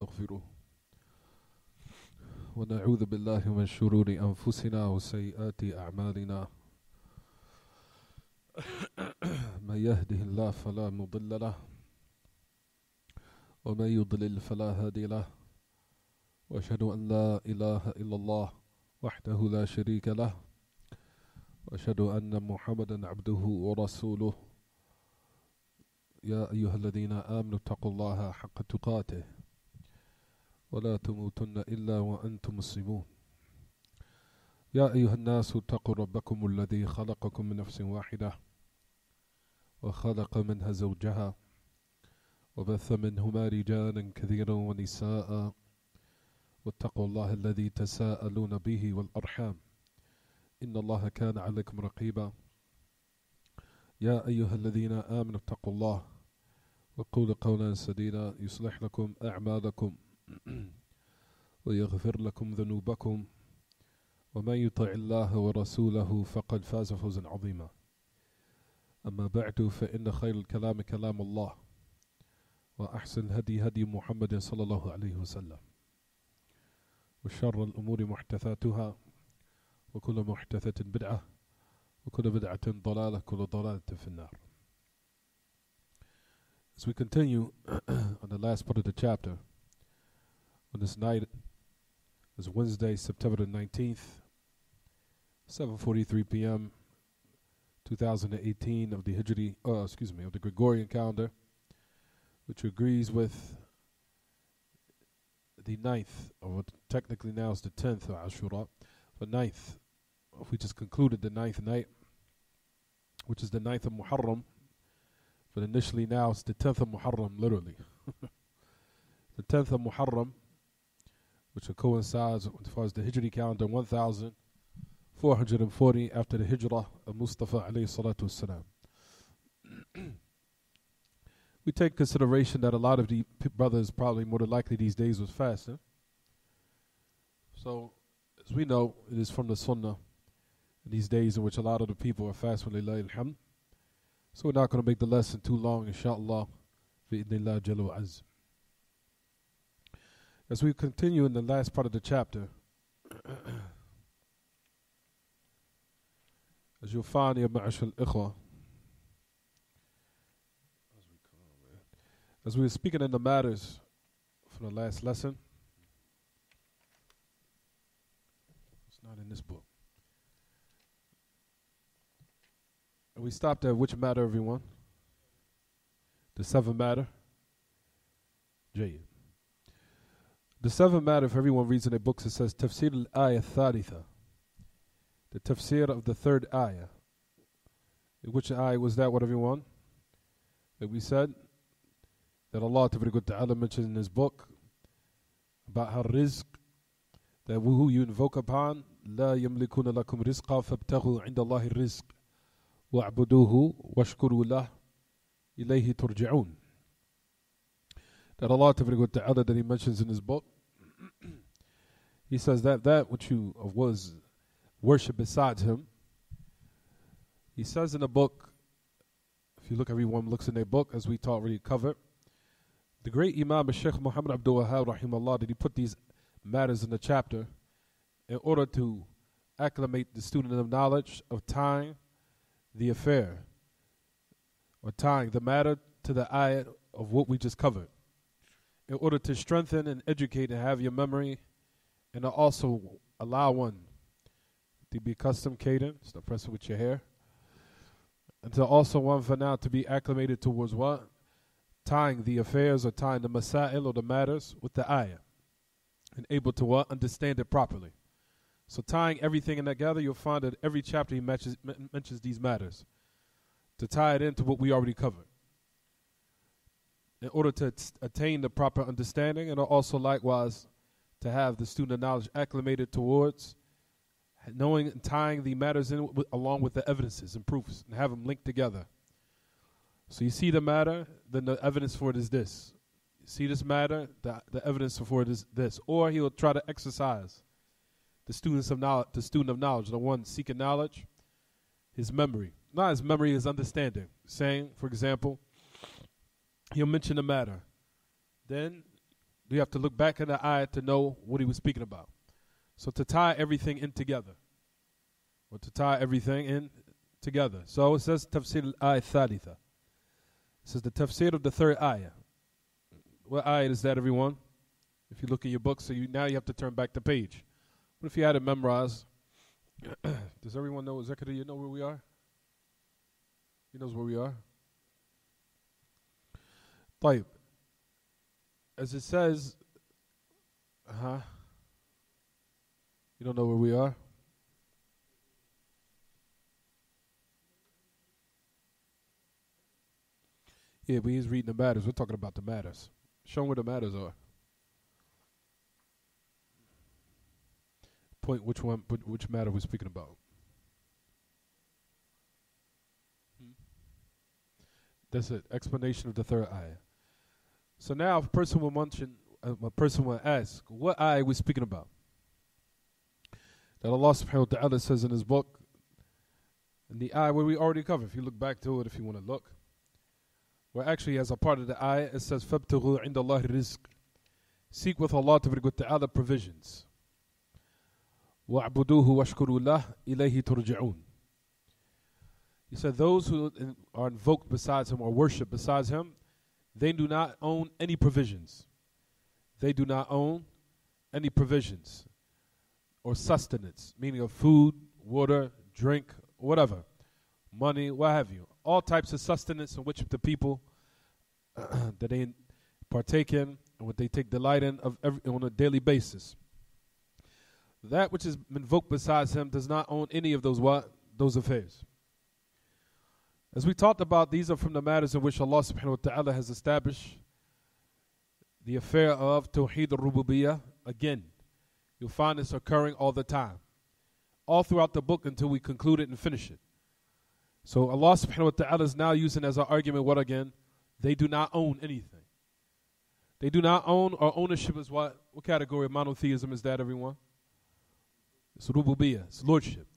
ونستغفره ونعوذ بالله من شرور أنفسنا وسيئات أعمالنا من يهده الله فلا مضل له ومن يضلل فلا هادي له وأشهد أن لا إله إلا الله وحده لا شريك له وأشهد أن محمدا عبده ورسوله يا أيها الذين آمنوا اتقوا الله حق تقاته ولا تموتن إلا وأنتم مسلمون يا أيها الناس اتقوا ربكم الذي خلقكم من نفس واحدة وخلق منها زوجها وبث منهما رجالا كثيرا ونساء واتقوا الله الذي تساءلون به والأرحام إن الله كان عليكم رقيبا يا أيها الذين آمنوا اتقوا الله وقولوا قولا سديدا يصلح لكم أعمالكم ويغفر لكم ذنوبكم ومن يطع الله ورسوله فقد فاز فوزا عظيما أما بعد فإن خير الكلام كلام الله وأحسن الهدي هدي محمد صلى الله عليه وسلم وشر الأمور محدثاتها وكل محدثة بدعة وكل بدعة ضلالة كل ضلالة في النار. As we continue on the last part of the chapter, on this night is Wednesday, September the 19th, 7:43 p.m., 2018 of the of the Gregorian calendar, which agrees with the 9th, or what technically now is the 10th of Ashura, the 9th. We just concluded the 9th night, which is the 9th of Muharram, but initially now it's the 10th of Muharram, literally. The 10th of Muharram, which coincides as far as the Hijri calendar, 1440 after the Hijrah of Mustafa alayhi salatu wassalam. We take consideration that a lot of the brothers probably more than likely these days was fasting. So, as we know, it is from the Sunnah in these days in which a lot of the people are fasting, lillahi alhamd. So we're not going to make the lesson too long, inshaAllah, bi'idhnillah jalla wa azz. As we continue in the last part of the chapter, as you'll find ya ma'ashal ikhwa, as we were speaking in the matters from the last lesson, it's not in this book. And we stopped at which matter, everyone? The seventh matter? Jayyid. The seventh matter, if everyone reads in their books, it says Tafsir al-Ayah Thalitha. The tafsir of the third ayah. Which ayah was that, what everyone? That we said that Allah Ta'ala mentioned in His book about how rizq, that who you invoke upon, لا يملكون لكم رزقا فابتغوا عند الله الرزق وَاعْبُدُوهُ وَاشْكُرُوا لَهُ إِلَيْهِ تُرْجِعُونَ. That Allah Ta'ala, that He mentions in His book, He says that which you was worship besides Him, He says in the book, if you look, everyone looks in their book, as we already covered, the great Imam Shaykh Muhammad Abdul Wahhab rahimahullah, that he put these matters in the chapter in order to acclimate the student of knowledge of time, the affair, or tying the matter to the ayat of what we just covered, in order to strengthen and educate and have your memory, and to also allow one to be custom cadence, stop pressing with your hair, and to also one for now to be acclimated towards what? Tying the affairs or tying the masail or the matters with the ayah, and able to what? Understand it properly. So tying everything in together, you'll find that every chapter he mentions these matters to tie it into what we already covered, in order to attain the proper understanding, and also likewise to have the student of knowledge acclimated towards knowing and tying the matters in along with the evidences and proofs, and have them linked together. So you see the matter, then the evidence for it is this. You see this matter, the evidence for it is this. Or he will try to exercise the student of knowledge, the one seeking knowledge, his memory. Not his memory, his understanding. Saying, for example, he'll mention the matter. Then you have to look back in the ayah to know what he was speaking about. So to tie everything in together, or to tie everything in together. So it says tafsir al-ayah thalitha. It says the tafsir of the third ayah. What ayah is that, everyone? If you look in your book, so now you have to turn back the page. What if you had it memorized? Does everyone know, Zakaria, you know where we are? He knows where we are. طيب. As it says, you don't know where we are? Yeah, but he's reading the matters. We're talking about the matters. Show him where the matters are. Point which matter we're speaking about. That's it. Explanation of the third ayah. So now, if a person will ask, what ayah are we speaking about? That Allah subhanahu wa ta'ala says in his book, in the ayah where we already covered, if you look back to it, if you want to look, where actually as a part of the ayah, it says, فَابْتَغُوا عِنْدَ اللَّهِ الرِّزْقِ. Seek with Allah ta'ala provisions. وَاعْبُدُوهُ وَاشْكُرُوا لَهُ إِلَيْهِ تُرْجَعُونَ. He said those who are invoked besides him or worship besides him, they do not own any provisions. They do not own any provisions or sustenance, meaning of food, water, drink, whatever, money, what have you. All types of sustenance in which the people that they partake in and what they take delight in on a daily basis. That which is invoked besides him does not own any of those affairs. As we talked about, these are from the matters in which Allah subhanahu wa ta'ala has established the affair of Tawheed al-Rububiyyah. Again, you'll find this occurring all the time, all throughout the book until we conclude it and finish it. So Allah subhanahu wa ta'ala is now using as our argument what again? They do not own anything. They do not own, or ownership is what? What category of monotheism is that, everyone? It's Rububiyyah, it's lordship.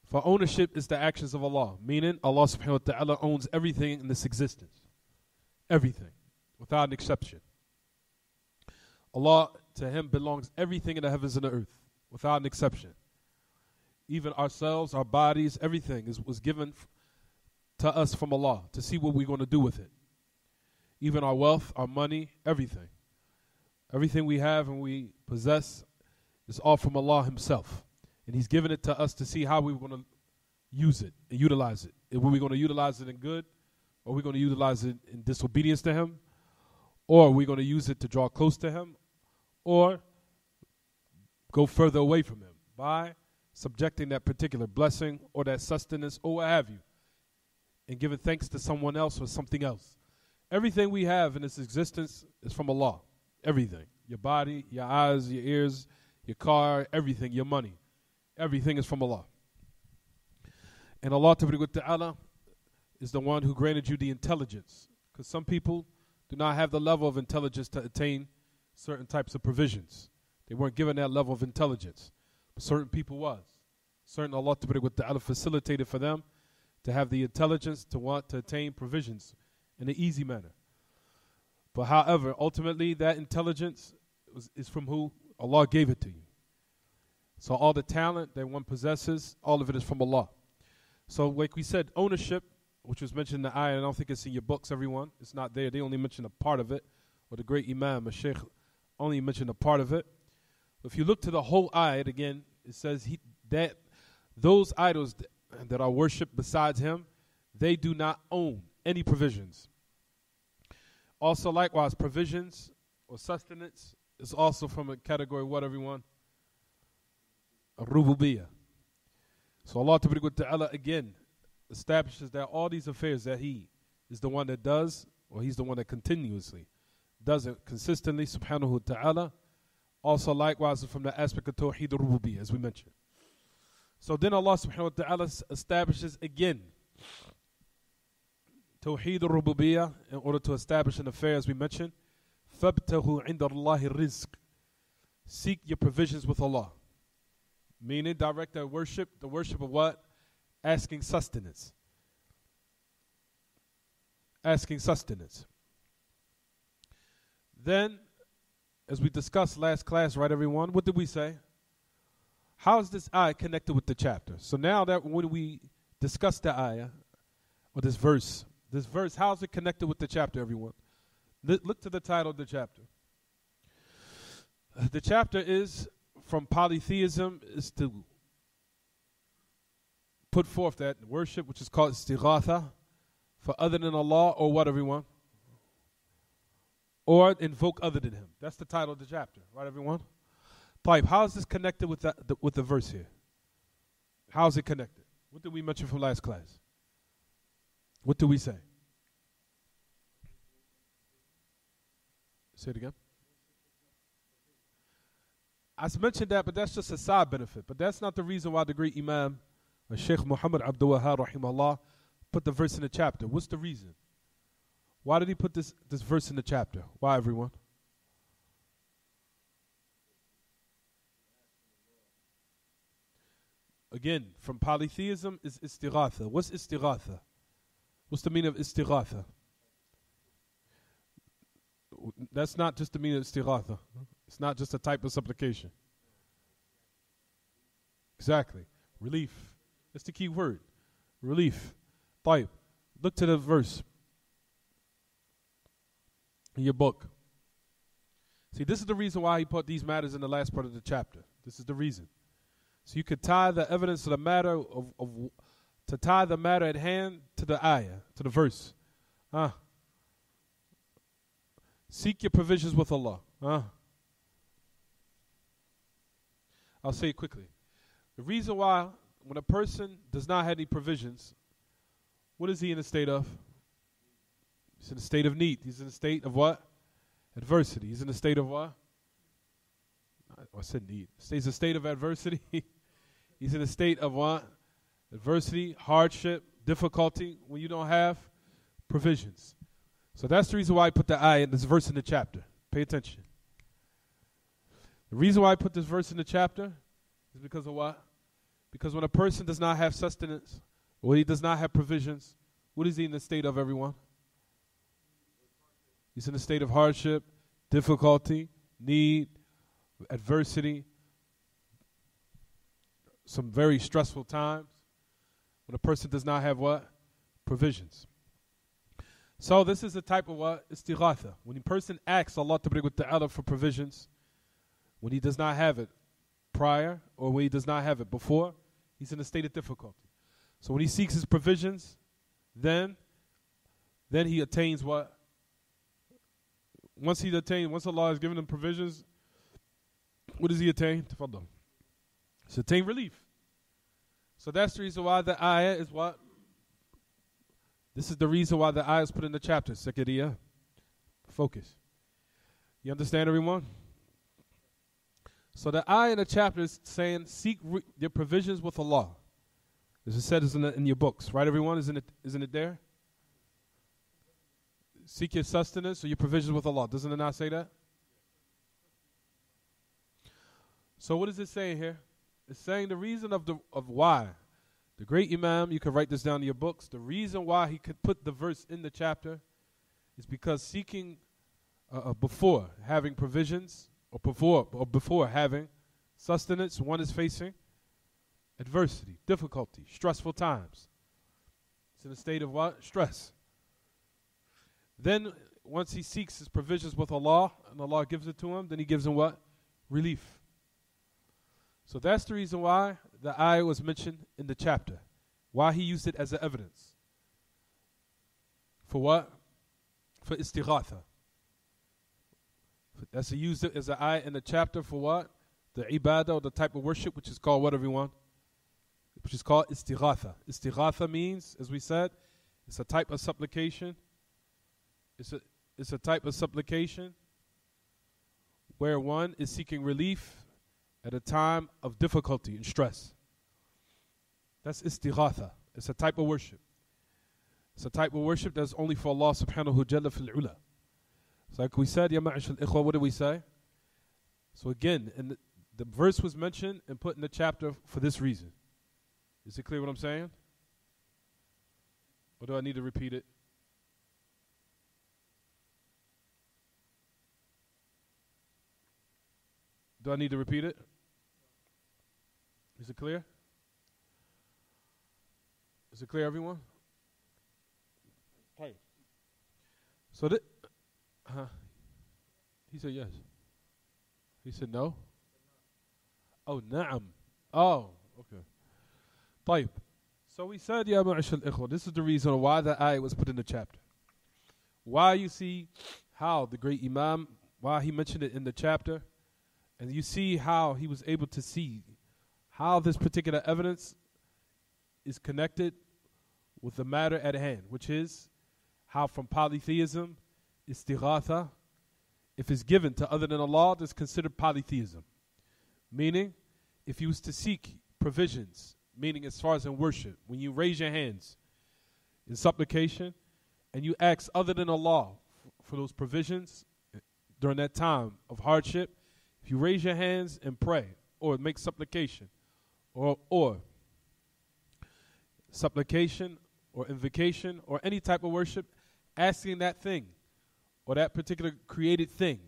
For ownership is the actions of Allah, meaning Allah subhanahu wa ta'ala owns everything in this existence. Everything, without an exception. Allah, to him belongs everything in the heavens and the earth, without an exception. Even ourselves, our bodies, everything was given to us from Allah to see what we're going to do with it. Even our wealth, our money, everything. Everything we have and we possess is all from Allah himself. And he's given it to us to see how we're going to use it and utilize it. And were we going to utilize it in good, or are we going to utilize it in disobedience to him, or are we going to use it to draw close to him, or go further away from him by subjecting that particular blessing or that sustenance or what have you, and giving thanks to someone else or something else. Everything we have in this existence is from Allah. Everything. Your body, your eyes, your ears, your car, everything, your money. Everything is from Allah. And Allah Ta'ala is the one who granted you the intelligence. Because some people do not have the level of intelligence to attain certain types of provisions. They weren't given that level of intelligence. But certain people was. Certain Allah Ta'ala facilitated for them to have the intelligence to want to attain provisions in an easy manner. But however, ultimately that intelligence is from who? Allah gave it to you. So all the talent that one possesses, all of it is from Allah. So like we said, ownership, which was mentioned in the ayah, I don't think it's in your books, everyone. It's not there. They only mention a part of it. Or the great Imam, a Sheikh, only mentioned a part of it. If you look to the whole ayah, again, it says that those idols that are worshipped besides him, they do not own any provisions. Also, likewise, provisions or sustenance is also from a category what, everyone? Rububiyyah. So Allah Ta'ala again establishes that all these affairs that he is the one that does, or he's the one that continuously does it consistently, subhanahu wa ta'ala. Also likewise from the aspect of Tawheed al-Rububiyyah, as we mentioned. So then Allah subhanahu wa ta'ala establishes again Tawheed al-Rububiyyah in order to establish an affair, as we mentioned. فَابْتَغُوا عِنْدَ اللَّهِ الرِّزْقِ. Seek your provisions with Allah. Meaning direct the worship of what? Asking sustenance. Asking sustenance. Then as we discussed last class, right, everyone, what did we say? How is this ayah connected with the chapter? So now that when we discuss the ayah, or this verse, how is it connected with the chapter, everyone? Look to the title of the chapter. The chapter is from polytheism is to put forth that worship, which is called istighatha, for other than Allah, or what, everyone? Or invoke other than Him. That's the title of the chapter, right, everyone? Taib, how is this connected with the verse here? How is it connected? What did we mention from last class? What did we say? Say it again. I mentioned that, but that's just a side benefit. But that's not the reason why the great Imam, Sheikh Muhammad Abdul-Wahhab, rahimahullah, put the verse in the chapter. What's the reason? Why did he put this verse in the chapter? Why, everyone? Again, from polytheism is istighatha. What's istighatha? What's the meaning of istighatha? That's not just the meaning of istighatha. It's not just a type of supplication. Exactly. Relief. That's the key word. Relief. Taib. Look to the verse in your book. See, this is the reason why he put these matters in the last part of the chapter. This is the reason. So you could tie the evidence to the matter to tie the matter at hand to the ayah, to the verse. Seek your provisions with Allah. I'll say it quickly. The reason why, when a person does not have any provisions, what is he in a state of? He's in a state of need. He's in a state of what? Adversity. He's in a state of what? I said need. He's in a state of adversity. He's in a state of what? Adversity, hardship, difficulty, when you don't have provisions. So that's the reason why I put the ayah in this verse in the chapter. Pay attention. The reason why I put this verse in the chapter is because of what? Because when a person does not have sustenance, or he does not have provisions, what is he in the state of, everyone? He's in a state of hardship, difficulty, need, adversity, some very stressful times. When a person does not have what? Provisions. So this is a type of what? Istighatha. When a person asks Allah Ta'ala for provisions, when he does not have it prior, or when he does not have it before, he's in a state of difficulty. So when he seeks his provisions, then he attains what? Once Allah has given him provisions, what does he attain? Tafaddal. He's attain relief. So that's the reason why the ayah is what? This is the reason why the ayah is put in the chapter. Sakariya. Focus. You understand, everyone? So the ayah in the chapter is saying, seek your provisions with Allah. As it said in your books, right, everyone? Isn't it there? Seek your sustenance or your provisions with Allah. Doesn't it not say that? So what is it saying here? It's saying the reason of why. The great Imam, you can write this down in your books, the reason why he could put the verse in the chapter is because seeking before having provisions, or before having sustenance, one is facing adversity, difficulty, stressful times. It's in a state of what? Stress. Then once he seeks his provisions with Allah, and Allah gives it to him, then he gives him what? Relief. So that's the reason why the ayah was mentioned in the chapter. Why he used it as an evidence. For what? For istighatha. That's he used it as an ayah in the chapter for what? The ibadah, or the type of worship, which is called what, everyone? Which is called istighatha. Istighatha means, as we said, it's a type of supplication. It's a type of supplication where one is seeking relief at a time of difficulty and stress. That's istighatha. It's a type of worship. It's a type of worship that's only for Allah subhanahu jalla fil ula. So like we said, ya ma'ashal ikhwa, what did we say? So again, and the verse was mentioned and put in the chapter for this reason. Is it clear what I'm saying? Or do I need to repeat it? Do I need to repeat it? Is it clear? Is it clear, everyone? Right. So he said yes. He said no? Oh, na'am. Oh, okay. طيب. So we said, Ya ma'ashal ikhwa, this is the reason why that ayah was put in the chapter. Why you see how the great Imam, why he mentioned it in the chapter, and you see how he was able to see how this particular evidence is connected with the matter at hand, which is how from polytheism, istighatha, if it's given to other than Allah, that's considered polytheism. Meaning, if you was to seek provisions, meaning as far as in worship, when you raise your hands in supplication and you ask other than Allah for those provisions during that time of hardship, if you raise your hands and pray or make supplication or supplication or invocation or any type of worship, asking that thing or that particular created thing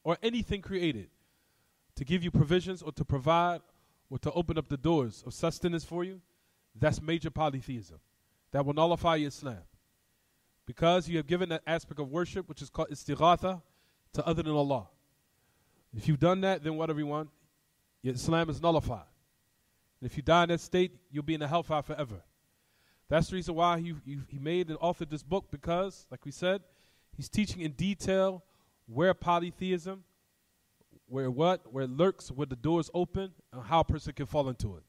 or anything created to give you provisions or to provide or to open up the doors of sustenance for you, that's major polytheism. That will nullify your Islam. Because you have given that aspect of worship, which is called istighatha, to other than Allah. If you've done that, then what, everyone? Your Islam is nullified. And if you die in that state, you'll be in the hellfire forever. That's the reason why he made and authored this book, because, like we said, he's teaching in detail where polytheism, where it lurks, where the doors open, and how a person can fall into it.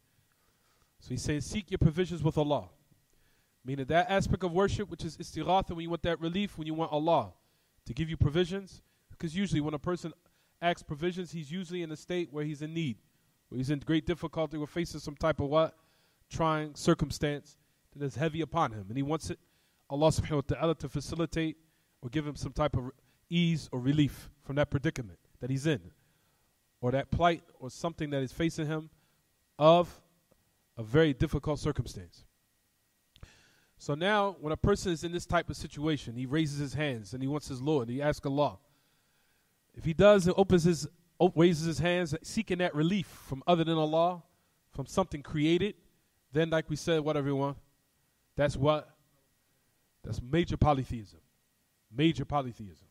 So he's saying, seek your provisions with Allah. Meaning that aspect of worship, which is istighatha, when you want that relief, when you want Allah to give you provisions. Because usually when a person asks provisions, he's usually in a state where he's in need, where he's in great difficulty, or facing some type of trying circumstance that is heavy upon him. And he wants Allah subhanahu wa ta'ala to facilitate or give him some type of ease or relief from that predicament that he's in, or that plight or something that is facing him of a very difficult circumstance. So now when a person is in this type of situation, he raises his hands and he wants his Lord, he asks Allah. If he does and raises his hands seeking that relief from other than Allah, from something created, then like we said, what, everyone? That's what? That's major polytheism. Major polytheism.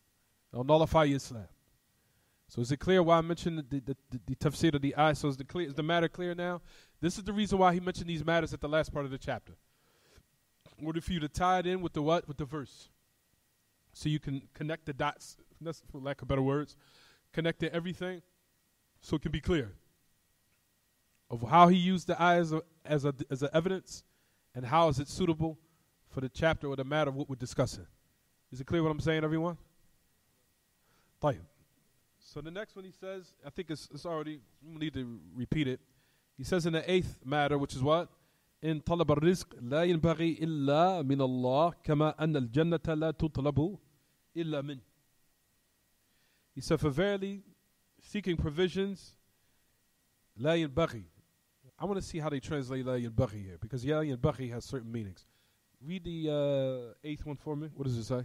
It'll nullify your Islam. So is it clear why I mentioned the tafsir of the ayah? So is the matter clear now? This is the reason why he mentioned these matters at the last part of the chapter. In order for you to tie it in with the what? With the verse. So you can connect the dots, for lack of better words, connect everything so it can be clear of how he used the ayah as an evidence and how is it suitable for the chapter or the matter of what we're discussing. Is it clear what I'm saying, everyone? طيب. So the next one he says, I think it's already, we need to repeat it. He says in the 8th matter, which is what? إن طلب الرزق لا ينبغي إلا من الله كما أن الجنة لا تطلب إلا منه. He said, for verily, seeking provisions, لا ينبغي. I want to see how they translate لا ينبغي here, because لا ينبغي has certain meanings. Read the 8th one for me. What does it say?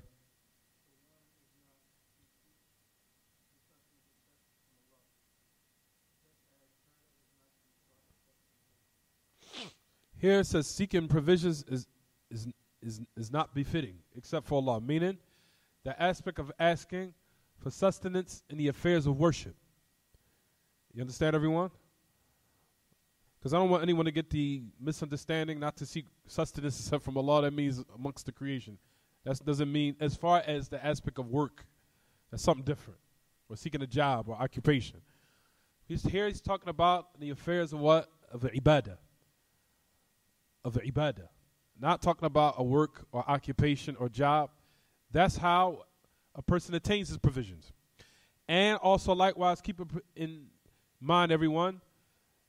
Here it says seeking provisions is not befitting except for Allah, meaning the aspect of asking for sustenance in the affairs of worship. You understand, everyone? Because I don't want anyone to get the misunderstanding not to seek sustenance except from Allah. That means amongst the creation. That doesn't mean as far as the aspect of work. That's something different. Or seeking a job or occupation. He's talking about the affairs of what? Of the ibadah. Of the ibadah. Not talking about a work or occupation or job. That's how a person attains his provisions. And also likewise, keep in mind, everyone,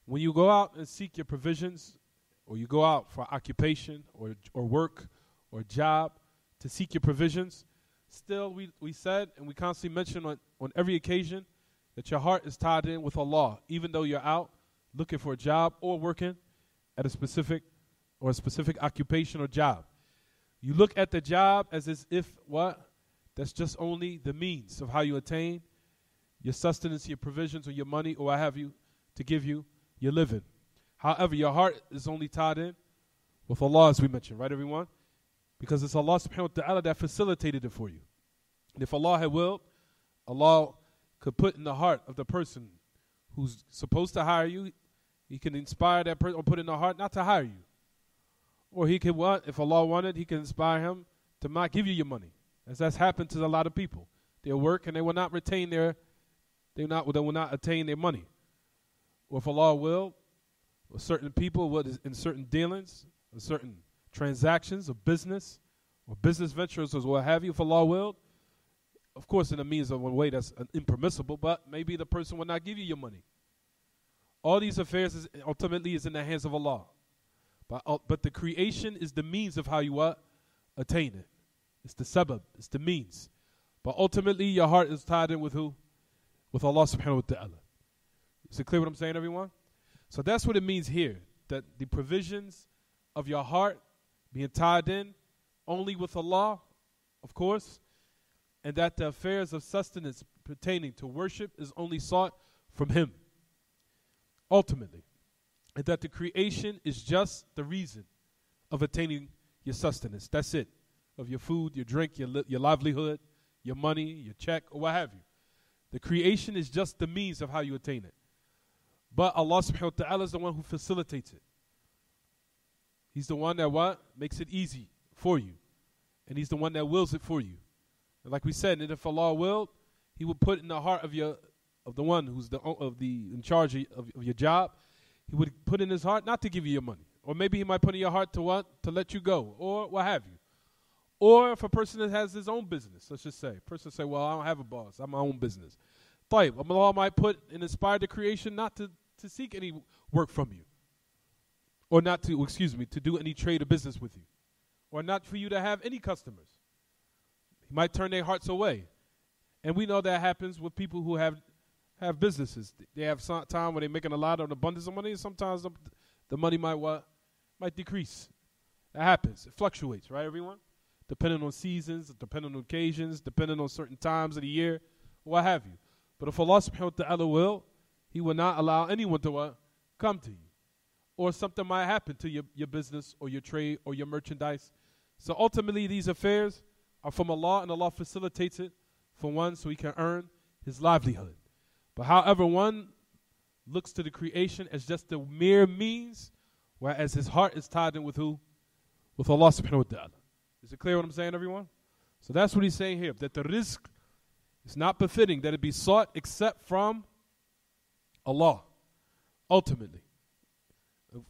when you go out and seek your provisions, or you go out for occupation or work or job to seek your provisions, still we said and we constantly mention on every occasion that your heart is tied in with Allah, even though you're out looking for a job or working at a specific occupation or job. You look at the job as if what? That's just only the means of how you attain your sustenance, your provisions, or your money, or what have you, to give you, you're living. However, your heart is only tied in with Allah, as we mentioned, right, everyone? Because it's Allah subhanahu wa ta'ala that facilitated it for you. And if Allah had willed, Allah could put in the heart of the person who's supposed to hire you, He can inspire that person or put in the heart not to hire you. Or He can if Allah wanted, He can inspire him to not give you your money. As that's happened to a lot of people. They'll work and they will not retain they will not attain their money. Or if Allah will, or certain people in certain dealings, or certain transactions of business, or business ventures, or what have you, if Allah will, of course in a means of one way that's impermissible, but maybe the person will not give you your money. All these affairs ultimately is in the hands of Allah. But the creation is the means of how you attain it. It's the sabab, it's the means. But ultimately your heart is tied in with who? With Allah subhanahu wa ta'ala. Is it clear what I'm saying, everyone? So that's what it means here, that the provisions of your heart being tied in only with Allah, of course, and that the affairs of sustenance pertaining to worship is only sought from Him, ultimately. And that the creation is just the reason of attaining your sustenance. That's it. Of your food, your drink, your livelihood, your money, your check, or what have you. The creation is just the means of how you attain it. But Allah subhanahu wa ta'ala is the one who facilitates it. He's the one that makes it easy for you. And He's the one that wills it for you. And like we said, and if Allah willed, He would put in the heart of the one who's in charge of your job, He would put in his heart not to give you your money. Or maybe He might put in your heart to let you go, or what have you. Or if a person that has his own business, let's just say, a person say, well, I don't have a boss, I'm my own business. Allah might put and inspire the creation not to seek any work from you. Or not to, to do any trade or business with you. Or not for you to have any customers. He might turn their hearts away. And we know that happens with people who have businesses. They have some time where they're making a lot of an abundance of money, and sometimes the money might decrease. That happens. It fluctuates, right, everyone? Depending on seasons, depending on occasions, depending on certain times of the year, what have you. But if Allah subhanahu wa ta'ala will, He will not allow anyone to come to you. Or something might happen to your business or your trade or your merchandise. So ultimately these affairs are from Allah, and Allah facilitates it for one so he can earn his livelihood. But however, one looks to the creation as just the mere means, whereas his heart is tied in with who? With Allah subhanahu wa ta'ala. Is it clear what I'm saying, everyone? So that's what he's saying here, that the rizq is not befitting that it be sought except from Allah, ultimately.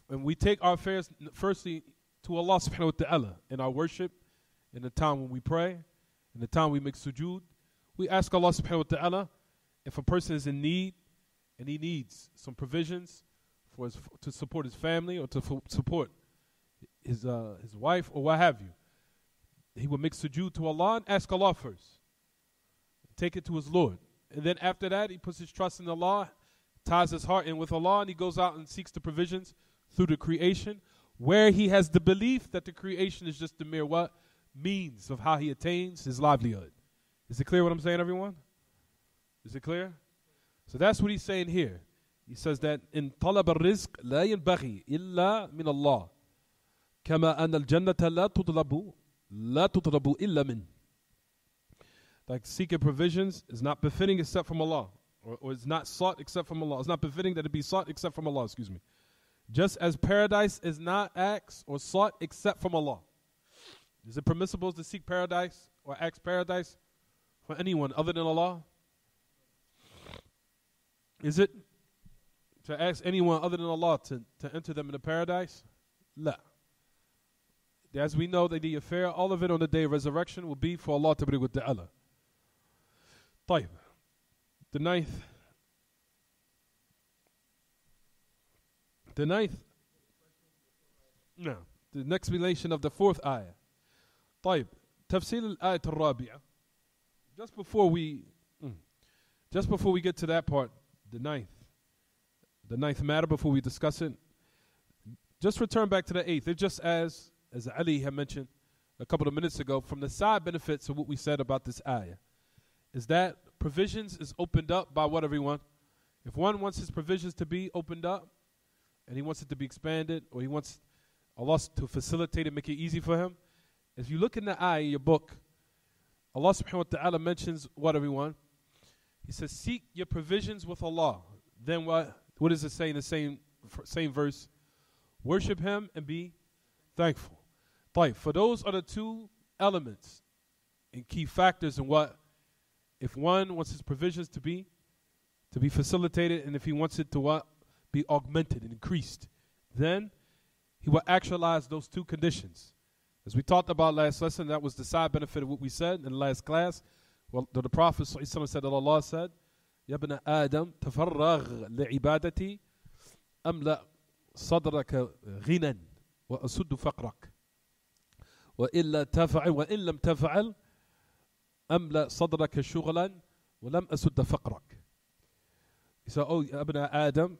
And we take our affairs firstly to Allah subhanahu wa ta'ala in our worship, in the time when we pray, in the time we make sujood. We ask Allah subhanahu wa ta'ala if a person is in need and he needs some provisions to support his family or to support his wife or what have you. He will make sujood to Allah and ask Allah first. Take it to his Lord. And then after that, he puts his trust in Allah, ties his heart in with Allah, and he goes out and seeks the provisions through the creation, where he has the belief that the creation is just the mere means of how he attains his livelihood. Is it clear what I'm saying, everyone? Is it clear? So that's what he's saying here. He says that in طلب الرزق لا ينبغي إلا من الله كما أن الجنة لا تطلب إلا من. Like seeking provisions is not befitting except from Allah, or is not sought except from Allah. It's not befitting that it be sought except from Allah, Just as paradise is not asked or sought except from Allah. Is it permissible to seek paradise or ask paradise for anyone other than Allah? Is it to ask anyone other than Allah to enter them into paradise? La. As we know that the affair, all of it on the day of resurrection will be for Allah ta'ala. طيب. The next relation of the fourth ayah. طيب. تفسير الآية الرابعة. Just before we get to that part, the ninth matter, before we discuss it, just return back to the eighth. It's just as Ali had mentioned a couple of minutes ago, from the side benefits of what we said about this ayah, is that provisions is opened up by what, everyone? If one wants his provisions to be opened up and he wants it to be expanded, or he wants Allah to facilitate it, make it easy for him, if you look in the ayah in your book, Allah subhanahu wa ta'ala mentions what, everyone? He says, seek your provisions with Allah. Then what does it say in the same verse? Worship Him and be thankful. For those are the two elements and key factors in what, if one wants his provisions to be facilitated, and if he wants it to what, be augmented and increased, then he will actualize those two conditions. As we talked about last lesson, that was the side benefit of what we said in the last class. Well, the Prophet ﷺ said that Allah said, يَا ابْنَ آدَمْ تَفَرَّغْ لِعِبَادَتِي أَمْلَأْ صَدْرَكَ غِنًى وَأَسُدُّ فَقْرَكَ وَإِن لَمْ تَفْعَلْ أَمْلَأْ صَدْرَكَ شُغْلًا وَلَمْ أَسُدَّ فَقْرَكَ. He said, oh, Ya Ibn Adam,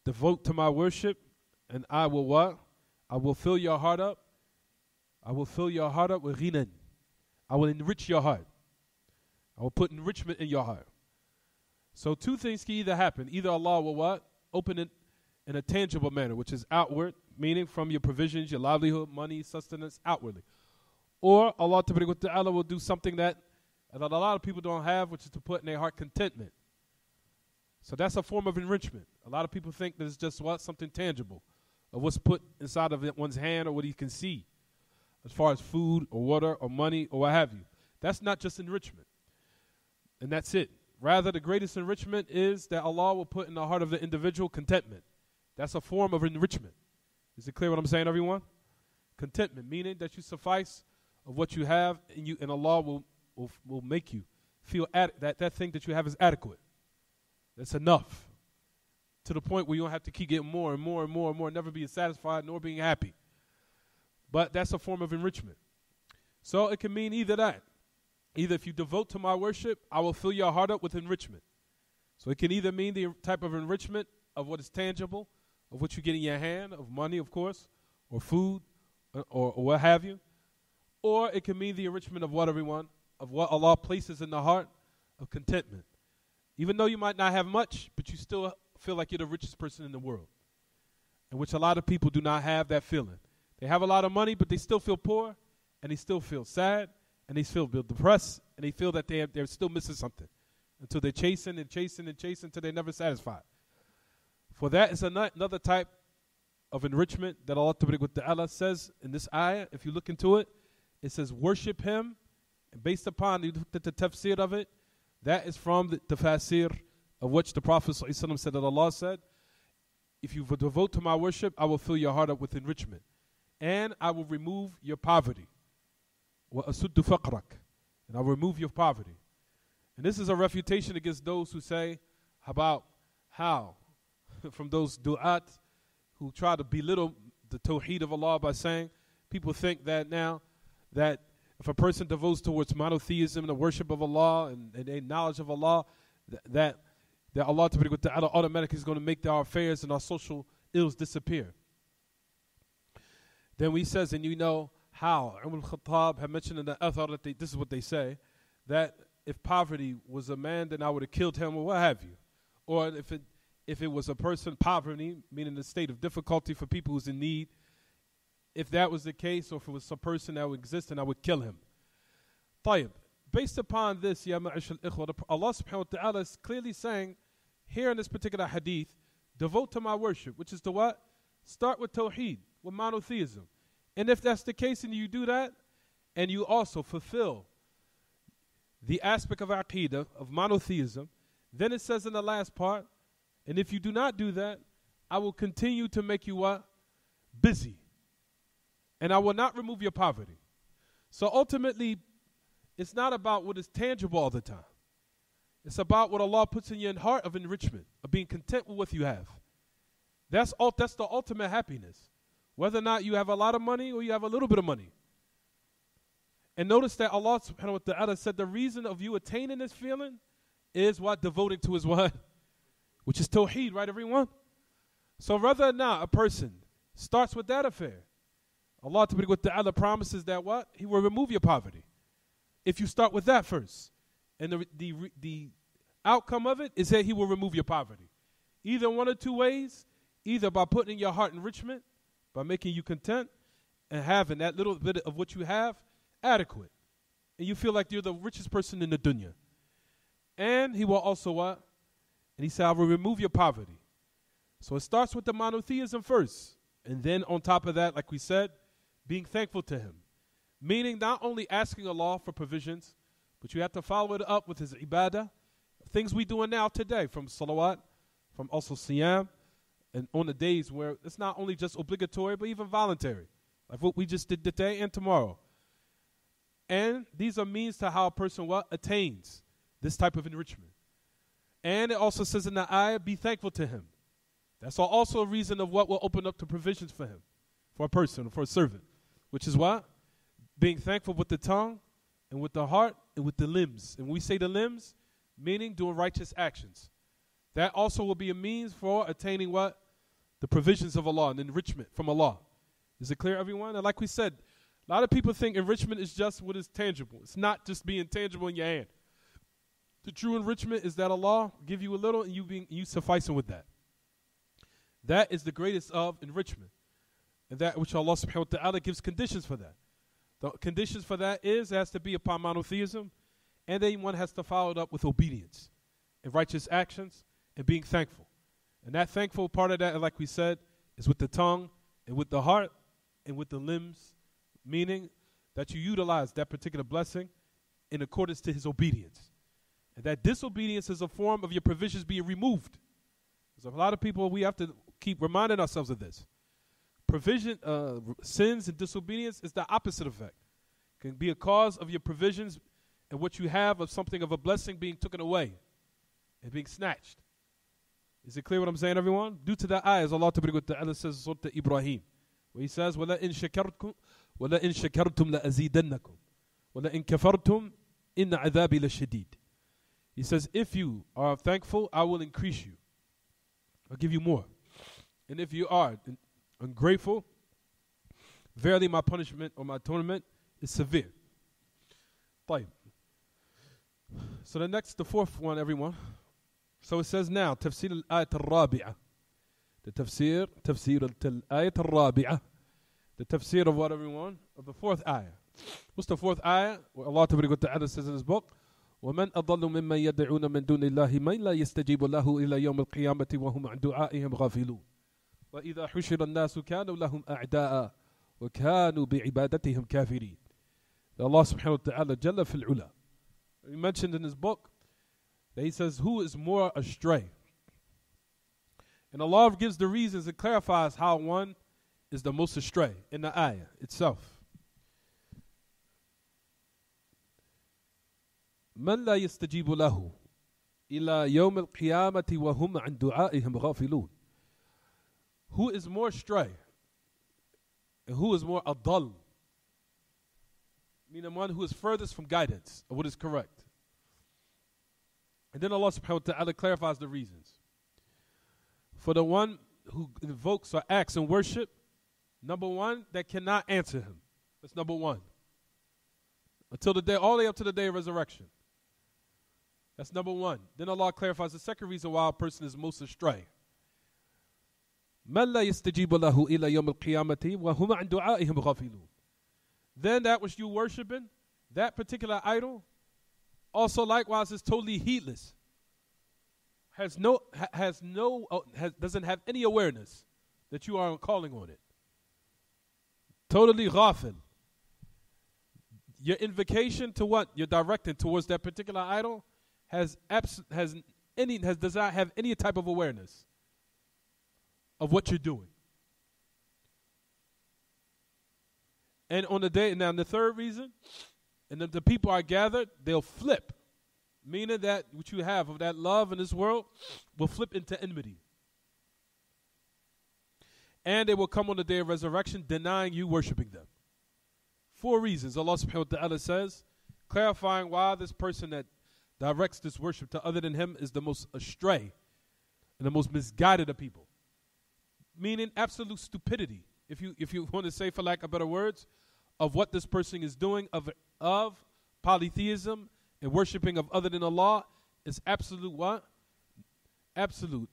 devote to my worship, and I will what? I will fill your heart up. I will fill your heart up with ghinan. I will enrich your heart. I will put enrichment in your heart. So two things can either happen. Either Allah will what? Open it in a tangible manner, which is outward, meaning from your provisions, your livelihood, money, sustenance, outwardly. Or Allah Ta'ala will do something that a lot of people don't have, which is to put in their heart contentment. So that's a form of enrichment. A lot of people think that it's just what? Something tangible, or what's put inside of one's hand, or what he can see, as far as food or water or money or what have you. That's not just enrichment. And that's it. Rather, the greatest enrichment is that Allah will put in the heart of the individual contentment. That's a form of enrichment. Is it clear what I'm saying, everyone? Contentment, meaning that you suffice of what you have, and Allah will make you feel that thing that you have is adequate. That's enough. To the point where you don't have to keep getting more and more and more and more, never being satisfied nor being happy. But that's a form of enrichment. So it can mean either that. Either if you devote to my worship, I will fill your heart up with enrichment. So it can either mean the type of enrichment of what is tangible, of what you get in your hand, of money, of course, or food, or what have you. Or it can mean the enrichment of what, everyone? Of what Allah places in the heart of contentment. Even though you might not have much, but you still feel like you're the richest person in the world. In which a lot of people do not have that feeling. They have a lot of money, but they still feel poor, and they still feel sad, and they still feel depressed, and they feel that they're still missing something until they're chasing and chasing and chasing until they're never satisfied. For that is another type of enrichment that Allah Ta'ala says in this ayah. If you look into it, it says worship Him, and based upon the tafsir of it, that is from the tafsir of which the Prophet ﷺ said that Allah said, if you devote to my worship, I will fill your heart up with enrichment, and I will remove your poverty. وَأَسُدُّ فَقْرَكَ, and I'll remove your poverty. And this is a refutation against those who say about how, from those du'at who try to belittle the Tawheed of Allah by saying, people think that now that if a person devotes towards monotheism and the worship of Allah and a knowledge of Allah, that Allah Ta'ala automatically is going to make our affairs and our social ills disappear. Then he says, and you know how Umar al-Khattab had mentioned in the Athar that this is what they say, that if poverty was a man, then I would have killed him or what have you. Or if it was a person, poverty, meaning the state of difficulty for people who's in need, if that was the case, or if it was a person that would exist, then I would kill him. طيب. Based upon this, Ya Ma'ashal Ikhwa, Allah subhanahu wa ta'ala is clearly saying, here in this particular hadith, devote to my worship, which is to what? Start with Tawheed, with monotheism. And if that's the case and you do that, and you also fulfill the aspect of Aqidah, of monotheism, then it says in the last part, and if you do not do that, I will continue to make you what? Busy. And I will not remove your poverty. So ultimately, it's not about what is tangible all the time. It's about what Allah puts in your heart of enrichment, of being content with what you have. That's the ultimate happiness. Whether or not you have a lot of money or you have a little bit of money. And notice that Allah subhanahu wa ta'ala said the reason of you attaining this feeling is what? Devoting to His what? Which is Tawheed, right, everyone? So whether or not a person starts with that affair, Allah ta'ala promises that what? He will remove your poverty. If you start with that first. And the outcome of it is that he will remove your poverty. Either one or two ways, either by putting in your heart enrichment, by making you content, and having that little bit of what you have adequate. And you feel like you're the richest person in the dunya. And he will also what? And he said, I will remove your poverty. So it starts with the monotheism first. And then on top of that, like we said, being thankful to him. Meaning not only asking Allah for provisions, but you have to follow it up with his ibadah. Things we doing now today, from salawat, from also siyam, and on the days where it's not only just obligatory, but even voluntary. Like what we just did today and tomorrow. And these are means to how a person what? Attains this type of enrichment. And it also says in the ayah, be thankful to him. That's also a reason of what will open up the provisions for him, for a person, for a servant. Which is what? Being thankful with the tongue, and with the heart, and with the limbs. And when we say the limbs, meaning doing righteous actions. That also will be a means for attaining what? The provisions of Allah and enrichment from Allah. Is it clear, everyone? And like we said, a lot of people think enrichment is just what is tangible. It's not just being tangible in your hand. The true enrichment is that Allah give you a little and you sufficing with that. That is the greatest of enrichment. And that which Allah subhanahu wa ta'ala gives conditions for that. The conditions for that is it has to be upon monotheism, and then one has to follow it up with obedience and righteous actions and being thankful. And that thankful part of that, like we said, is with the tongue and with the heart and with the limbs, meaning that you utilize that particular blessing in accordance to his obedience. And that disobedience is a form of your provisions being removed. Because a lot of people, we have to keep reminding ourselves of this. Provision, sins and disobedience is the opposite effect. Can be a cause of your provisions and what you have of something of a blessing being taken away and being snatched. Is it clear what I'm saying, everyone? Due to that ayah, as Allah Ta'ala says in Surah Ibrahim, where he says, وَلَئِن شَكَرْتُمْ لَأَزِيدَنَّكُمْ وَلَئِن كَفَرْتُمْ إِنَّ عَذَابِي لَشَدِيدٌ. He says, if you are thankful, I will increase you. I'll give you more. And if you are ungrateful, verily my punishment or my atonement is severe. طيب. So the fourth one, everyone. So it says now, تفسير الآية الرابعة. The تفسير الآية الرابعة. The tafsir of what, everyone? Of the fourth ayah. What's the fourth ayah? Where Allah Ta'ala says in his book, وَمَنْ أَضَلُّ مِمَّنْ يَدْعُونَ مِنْ دُونِ اللَّهِ مَنْ لَا يَسْتَجِيبُ لَهُ إِلَى يَوْمِ الْقِيَامَةِ وَهُمْ عَنْ دُعَائِهِمْ غَافِلُونَ وَإِذَا حُشِرَ النَّاسُ كَانُوا لَهُمْ أَعْدَاءً وَكَانُوا بِعِبَادَتِهِمْ كَافِرِينَ. Allah subhanahu wa ta'ala jalla fil ula. He mentioned in his book that he says, who is more astray? And Allah gives the reasons and clarifies how one is the most astray in the ayah itself. من لا يستجيب له إلى يوم القيامة وهم عن دعائهم غافلون. Who is more astray? And who is more adal? Meaning one who is furthest from guidance of what is correct. And then Allah subhanahu wa ta'ala clarifies the reasons. For the one who invokes or acts in worship, number one, that cannot answer him. That's number one. Until the day, all the way up to the day of resurrection. That's number one. Then Allah clarifies the second reason why a person is most astray. مَنْ لَا يَسْتَجِيبُ لَهُ إِلَى يَوْمِ الْقِيَامَةِ وَهُمْ عَنْ دُعَائِهِمْ غَافِلُونَ. Then that which you worshiping, that particular idol, also likewise is totally heedless. Doesn't have any awareness that you are calling on it. Totally ghafil. Your invocation to what you're directing towards that particular idol does not have any type of awareness of what you're doing. And on the day, now the third reason, and the people are gathered, they'll flip. Meaning that what you have of that love in this world will flip into enmity. And they will come on the day of resurrection denying you worshiping them. 4 reasons Allah subhanahu wa ta'ala says, clarifying why this person that directs this worship to other than him is the most astray and the most misguided of people. Meaning absolute stupidity, if you want to say, for lack of better words, of what this person is doing of polytheism and worshiping of other than Allah is absolute what? Absolute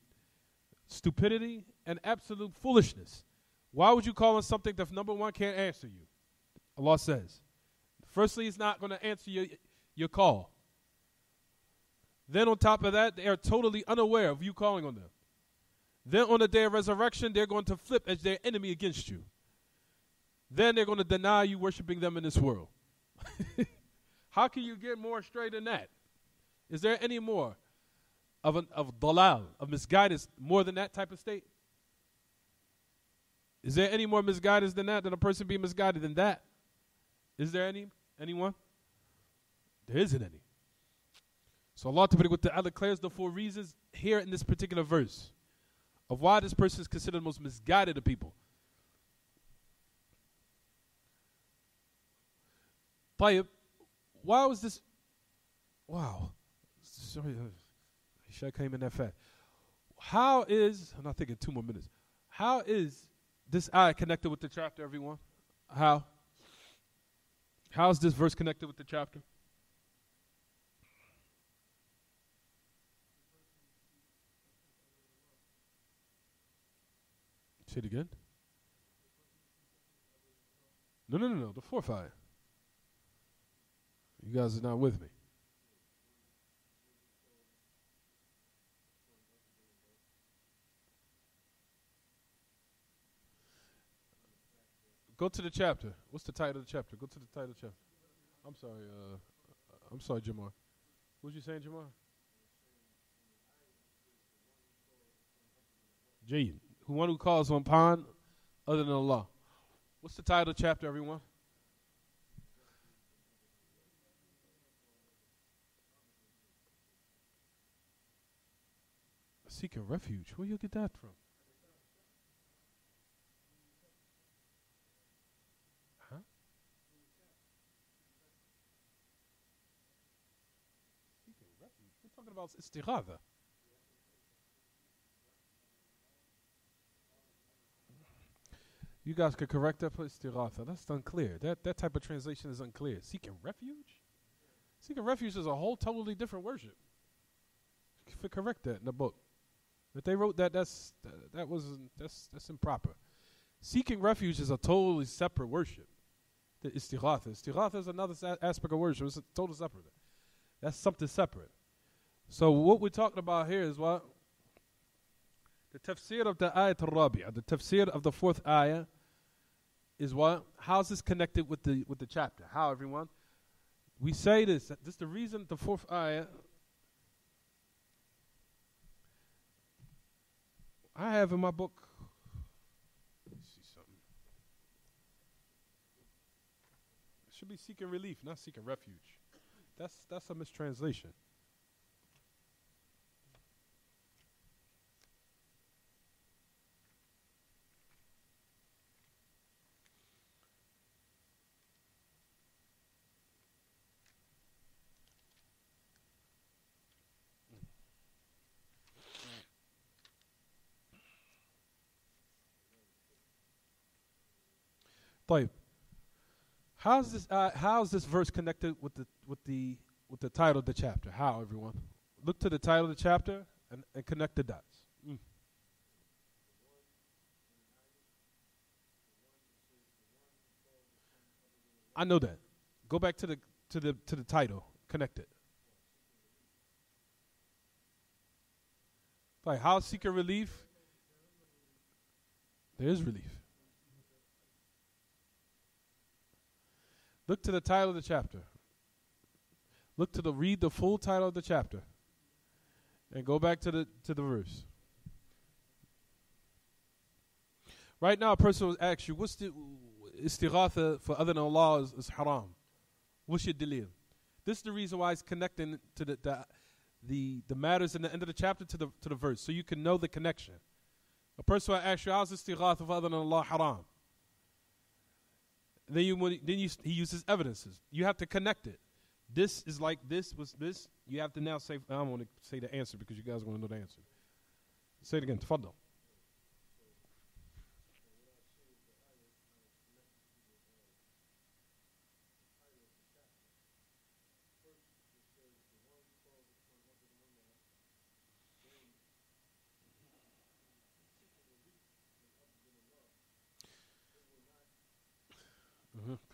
stupidity and absolute foolishness. Why would you call on something that, number one, can't answer you? Allah says. Firstly, it's not going to answer your call. Then on top of that, they are totally unaware of you calling on them. Then on the day of resurrection, they're going to flip as their enemy against you. Then they're going to deny you worshiping them in this world. How can you get more astray than that? Is there any more of dalal, of misguidance, more than that type of state? Is there any more misguidance than that, than a person being misguided than that? Is there anyone? There isn't any. So Allah Ta'ala declares the 4 reasons here in this particular verse of why this person is considered the most misguided of people. Tayyib, why was this? Wow. Sorry, I came in that fast. How is, I'm not thinking 2 more minutes. How is this ayah connected with the chapter, everyone? How? How is this verse connected with the chapter? Say it again. No. The 4th ayah. You guys are not with me. Go to the chapter. What's the title of the chapter? Go to the title of the chapter. I'm sorry, Jamar. What was you saying, Jamar? Jayyid. One who calls on upon other than Allah. What's the title of the chapter, everyone? Seeking refuge. Where you get that from? Huh? Seeking refuge. We're talking about istighadha. You guys could correct that for istighatha. That's unclear. That type of translation is unclear. Seeking refuge? Seeking refuge is a whole totally different worship. You could correct that in the book. If they wrote that, that's improper. Seeking refuge is a totally separate worship. The istighatha. Istighatha is another aspect of worship. It's a total separate. That's something separate. So what we're talking about here is what? The tafsir of the ayat al-rabi'ah, the tafsir of the 4th ayah is what? How is this connected with the chapter? How, everyone? We say this. This is the reason the 4th ayah. I have in my book. Let me see something. It should be seeking relief, not seeking refuge. That's a mistranslation. How's this verse connected with the title of the chapter? How, everyone? Look to the title of the chapter and connect the dots. I know that. Go back to the title. Connect it. Like, how seeking relief? There is relief. Look to the title of the chapter. Read the full title of the chapter. And go back to the verse. Right now, a person will ask you, what's the istighatha for other than Allah is haram? What's your dalil? This is the reason why it's connecting to the matters in the end of the chapter to the verse, so you can know the connection. A person will ask you, how's istighatha for other than Allah haram? Then he uses evidences. You have to connect it. This is like this was this. You have to now say, I don't want to say the answer because you guys want to know the answer. Say it again. Tafaddal.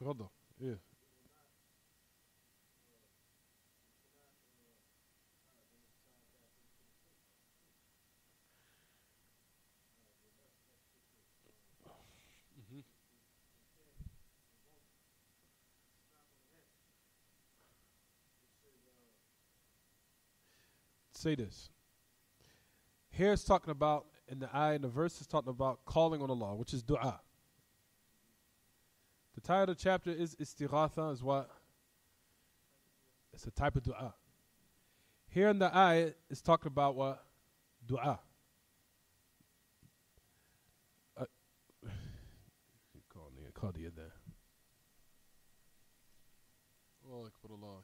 تفضل. Yeah. Mhm. Say this. Here it's talking about, in the ayah, in the verse is talking about calling on Allah, which is dua. The title of the chapter is istighatha, is what? It's a type of dua. Here in the ayah, it's talking about what? Dua. Call the there. Allah Akbar, Allah Akbar.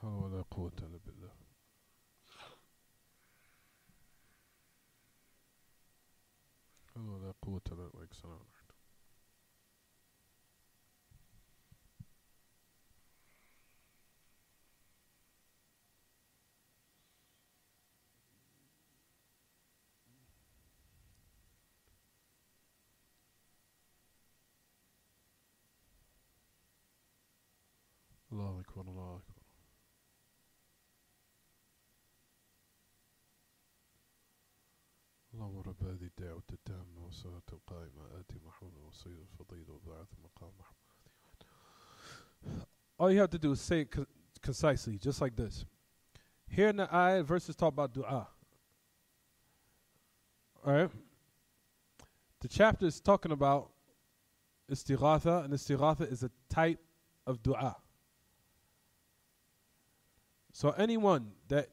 ولا قوة إلا بالله. ولا قوة إلا بالله. الله أكبر الله أكبر. اللهم رب هذه الدعوة التامة والصلاة القائمة آتي محمد وسيد الفضيل وبعث مقام محمود. All you have to do is say it concisely, just like this. Here in the ayah, verses talk about dua. Alright? The chapter is talking about istighatha, and istighatha is a type of dua. So anyone that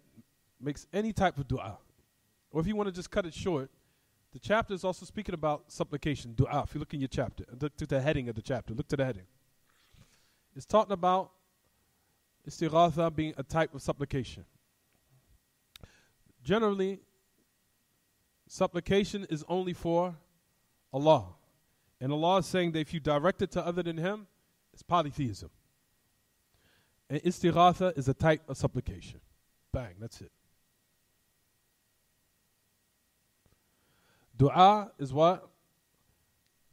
makes any type of dua, or if you want to just cut it short, the chapter is also speaking about supplication, dua. If you look in your chapter, look to the heading of the chapter, look to the heading. It's talking about istighatha being a type of supplication. Generally, supplication is only for Allah. And Allah is saying that if you direct it to other than Him, it's polytheism. And istighatha is a type of supplication. Bang, that's it. Dua is what?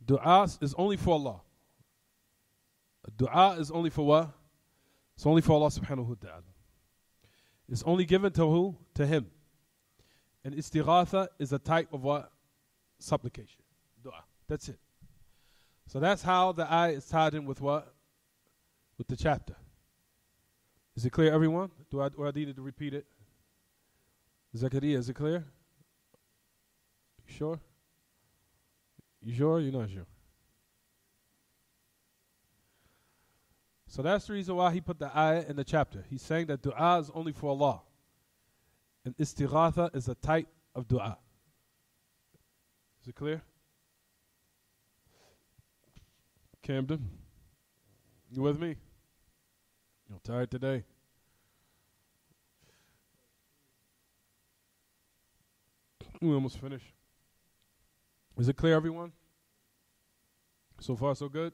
Dua is only for Allah. Dua is only for what? It's only for Allah subhanahu wa ta'ala. It's only given to who? To Him. And istighatha is a type of what? Supplication. Dua. That's it. So that's how the ayah is tied in with what? With the chapter. Is it clear, everyone? Do I need to repeat it? Zakaria, is it clear? You sure? You sure or you're not sure? So that's the reason why he put the ayah in the chapter. He's saying that dua is only for Allah. And istighatha is a type of dua. Is it clear? Camden, you with me? You're tired today? We almost finished. Is it clear, everyone? So far, so good?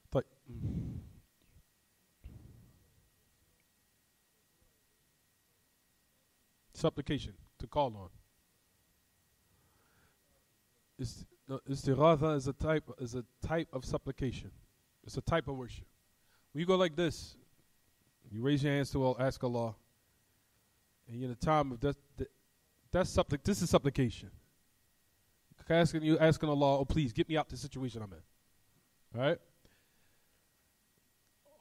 But supplication, to call on. Istighatha is a type of supplication. It's a type of worship. When you go like this, you raise your hands to ask Allah, and you're in a time of this is supplication. Asking Allah, oh please get me out the situation I'm in. All right.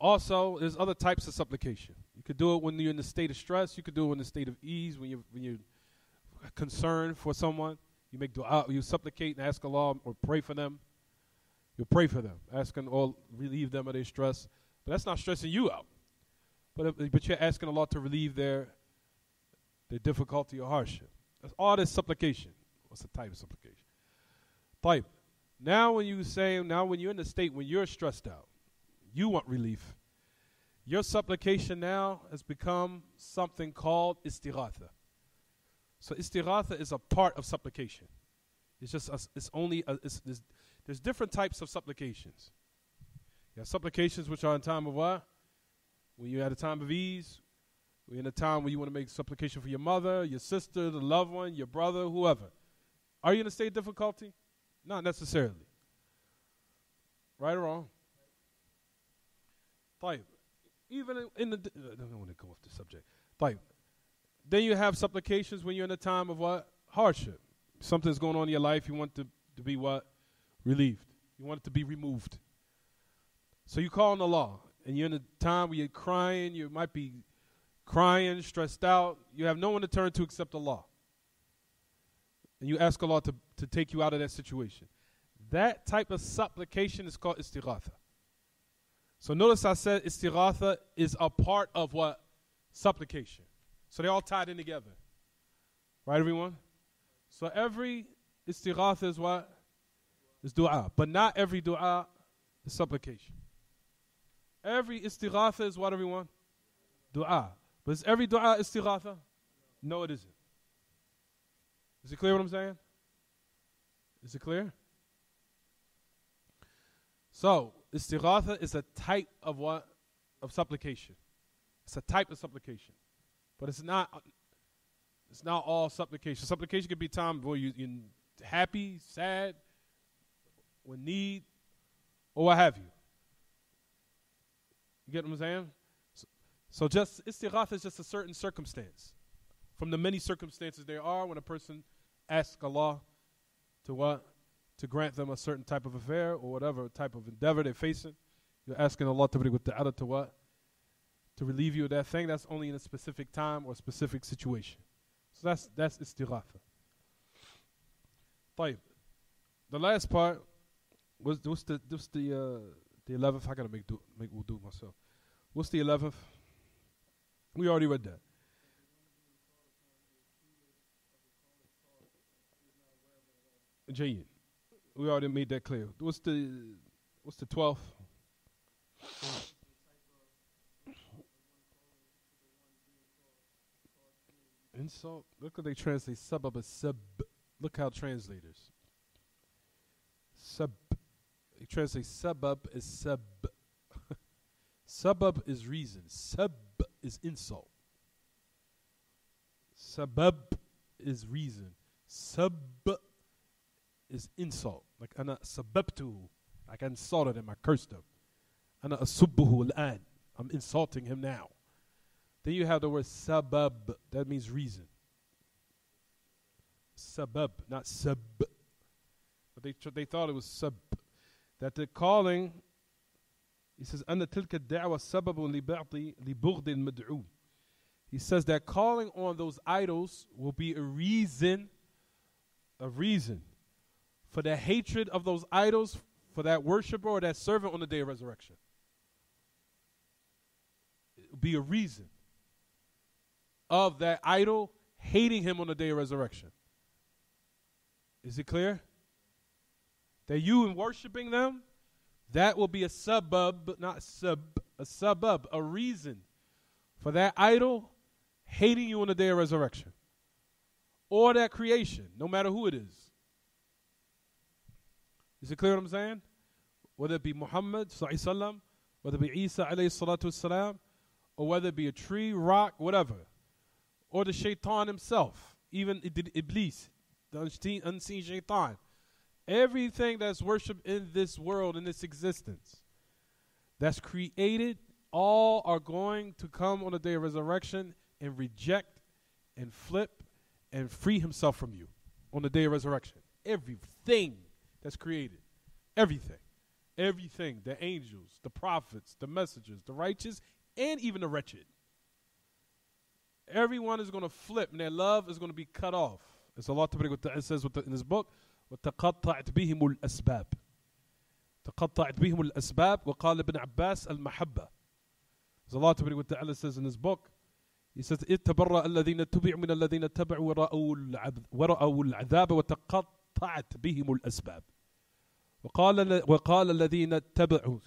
Also, there's other types of supplication. You could do it when you're in the state of stress. You could do it in the state of ease, when you're concerned for someone. You make dua, you supplicate and ask Allah or pray for them. You pray for them, asking or relieve them of their stress. But that's not stressing you out. But you're asking Allah to relieve their difficulty or hardship. That's all this supplication. What's the type of supplication? Type. Now when you're in the state when you're stressed out, you want relief. Your supplication now has become something called istighatha. So istighatha is a part of supplication. It's just there's different types of supplications. You have supplications which are in time of what? When you're at a time of ease. When you're in a time when you want to make supplication for your mother, your sister, the loved one, your brother, whoever. Are you in a state of difficulty? Not necessarily. Right or wrong? Type. Even in the, I don't want to go off the subject. Type. Then you have supplications when you're in a time of what? Hardship. Something's going on in your life. You want to be what? Relieved. You want it to be removed. So you call on Allah. And you're in a time where you're crying. You might be crying, stressed out. You have no one to turn to except Allah. And you ask Allah to take you out of that situation. That type of supplication is called istighatha. So notice I said istighatha is a part of what? Supplication. So they're all tied in together. Right, everyone? So every istighatha is what? Is dua. But not every dua is supplication. Every istighatha is what, everyone? Dua. But is every dua istighatha? No, it isn't. Is it clear what I'm saying? Is it clear? So, istighatha is a type of what? Of supplication. It's a type of supplication. But it's not all supplication. Supplication can be time where you're happy, sad, with need, or what have you. You get what I'm saying? So just istighatha is just a certain circumstance. From the many circumstances there are when a person asks Allah to what? To grant them a certain type of affair or whatever type of endeavor they're facing. You're asking Allah to what? To relieve you of that thing. That's only in a specific time or specific situation. So that's istighatha. طيب. The last part was the 11th. I gotta make wudu myself. What's the 11th? We already read that. Jayyid. We already made that clear. What's the 12th? Insult. Look how they translate sabab as sub. Look how translators. Sub. They translate sabab as sub. Sabab is reason. Sub is insult. Sabab is reason. Sub is insult. Like ana sababtuhu. Like I insulted him, I cursed him. Ana asubbuhu al-an. I'm insulting him now. Then you have the word sabab. That means reason. Sabab, not sub. But they thought it was sub. That the calling, he says, أَنَّ تِلْكَ الدَّعْوَ سَبَبٌ لِبُغْضِ الْمَدْعُومِ. He says that calling on those idols will be a reason for the hatred of those idols for that worshiper or that servant on the day of resurrection. It will be a reason of that idol hating him on the day of resurrection. Is it clear? That you in worshiping them, that will be a a reason for that idol hating you on the day of resurrection. Or that creation, no matter who it is. Is it clear what I'm saying? Whether it be Muhammad sallallahu alaihi wasallam, whether it be Isa alayhi salatu wasalam, or whether it be a tree, rock, whatever. Or the shaitan himself, even Iblis, the unseen shaitan. Everything that's worshipped in this world, in this existence, that's created, all are going to come on the day of resurrection and reject and flip and free himself from you on the day of resurrection. Everything that's created. Everything. Everything, the angels, the prophets, the messengers, the righteous, and even the wretched. Everyone is going to flip, and their love is going to be cut off. As Allah says in His book, وَتَقَطَّعْتْ بِهِمُ الْأَسْبَابِ تَقَطَّعْتْ بِهِمُ الْأَسْبَابِ وَقَالَ ابْنُ عَبَّاسِ الْمَحَبَّةِ. As Allah says in His book, He says, إِتَّبَرَّأَ الَّذِينَ اتُّبِعُوا مِنَ الَّذِينَ اتَّبَعُوا وَرَأَوُا الْعَذَابَ وَتَقَطَّعْتْ بِهِمُ الْأَسْبَابِ. وقال الذين اتبعوا